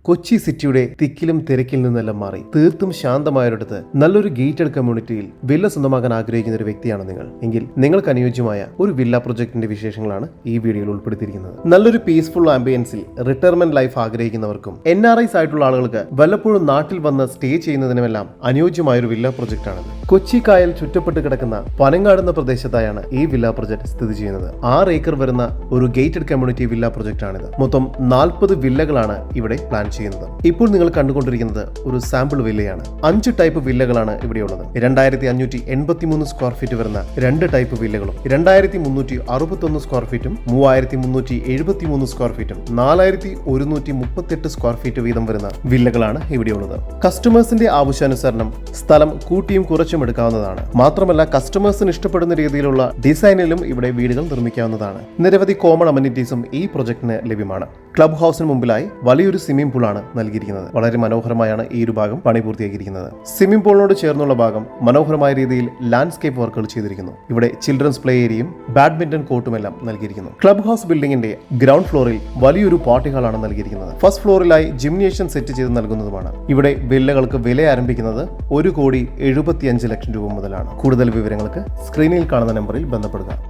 കൊച്ചി സിറ്റിയുടെ തിക്കിലും തിരക്കിൽ നിന്നെല്ലാം മാറി തീർത്തും ശാന്തമായൊരിടത്ത് നല്ലൊരു ഗേറ്റഡ് കമ്മ്യൂണിറ്റിയിൽ വില്ല സ്വന്തമാക്കാൻ ആഗ്രഹിക്കുന്ന ഒരു വ്യക്തിയാണ് നിങ്ങൾ എങ്കിൽ നിങ്ങൾക്ക് അനുയോജ്യമായ ഒരു വില്ല പ്രൊജക്ടിന്റെ വിശേഷങ്ങളാണ് ഈ വീഡിയോയിൽ ഉൾപ്പെടുത്തിയിരിക്കുന്നത്. നല്ലൊരു പീസ്ഫുൾ ആംബിയൻസിൽ റിട്ടയർമെന്റ് ലൈഫ് ആഗ്രഹിക്കുന്നവർക്കും NRIs ആയിട്ടുള്ള ആളുകൾക്ക് വല്ലപ്പോഴും നാട്ടിൽ വന്ന് സ്റ്റേ ചെയ്യുന്നതിനുമെല്ലാം അനുയോജ്യമായ ഒരു വില്ല പ്രൊജക്ട് ആണിത്. കൊച്ചി കായൽ ചുറ്റപ്പെട്ട് കിടക്കുന്ന പനങ്ങാട് എന്ന പ്രദേശത്തായാണ് ഈ വില്ല പ്രൊജക്ട് സ്ഥിതി ചെയ്യുന്നത്. 6 ഏക്കർ വരുന്ന ഒരു ഗേറ്റഡ് കമ്മ്യൂണിറ്റി വില്ല പ്രൊജക്ട് ആണിത്. മൊത്തം 40 വില്ലകളാണ് ഇവിടെ പ്ലാൻ ചെയ്യുന്നത്. ഇപ്പോൾ നിങ്ങൾ കണ്ടുകൊണ്ടിരിക്കുന്നത് ഒരു സാമ്പിൾ വില്ലയാണ്. 5 ടൈപ്പ് വില്ലകളാണ് ഇവിടെയുള്ളത്. 2583 സ്ക്വയർ ഫീറ്റ് വരുന്ന 2 ടൈപ്പ് വില്ലകളും 2361 സ്ക്വയർ ഫീറ്റും 3373 സ്ക്വയർ ഫീറ്റും 4138 സ്ക്വയർ ഫീറ്റ് വീതം വരുന്ന വില്ലകളാണ് ഇവിടെയുള്ളത്. കസ്റ്റമേഴ്സിന്റെ ആവശ്യാനുസരണം സ്ഥലം കൂട്ടിയും കുറച്ചും എടുക്കാവുന്നതാണ്. മാത്രമല്ല കസ്റ്റമേഴ്സിന് ഇഷ്ടപ്പെടുന്ന രീതിയിലുള്ള ഡിസൈനിലും ഇവിടെ വീടുകൾ നിർമ്മിക്കാവുന്നതാണ്. നിരവധി കോമൺ അമ്യൂണിറ്റീസും ഈ പ്രൊജക്ടിന് ലഭ്യമാണ്. ക്ലബ് ഹൗസിന് മുമ്പിലായി വലിയൊരു സ്വിമ്മിംഗ് പൂളാണ് നൽകിയിരിക്കുന്നത്. വളരെ മനോഹരമായാണ് ഈ ഒരു ഭാഗം പണി പൂർത്തിയാക്കിയിരിക്കുന്നത്. സ്വിമ്മിംഗ് പൂളിനോട് ചേർന്നുള്ള ഭാഗം മനോഹരമായ രീതിയിൽ ലാൻഡ്സ്കേപ്പ് വർക്കുകൾ ചെയ്തിരിക്കുന്നു. ഇവിടെ ചിൽഡ്രൻസ് പ്ലേ ഏരിയയും ബാഡ്മിന്റൺ കോർട്ടുമെല്ലാം നൽകിയിരിക്കുന്നു. ക്ലബ് ഹൗസ് ബിൽഡിംഗിന്റെ ഗ്രൗണ്ട് ഫ്ലോറിൽ വലിയൊരു പാർട്ടി ഹാളാണ് നൽകിയിരിക്കുന്നത്. ഫസ്റ്റ് ഫ്ലോറിലായി ജിംനേഷ്യം സെറ്റ് ചെയ്ത് നൽകുന്നതുമാണ്. ഇവിടെ വില്ലകൾക്ക് വില ആരംഭിക്കുന്നത് 1,75,00,000 രൂപ മുതലാണ്. കൂടുതൽ വിവരങ്ങൾക്ക് സ്ക്രീനിൽ കാണുന്ന നമ്പറിൽ ബന്ധപ്പെടുക.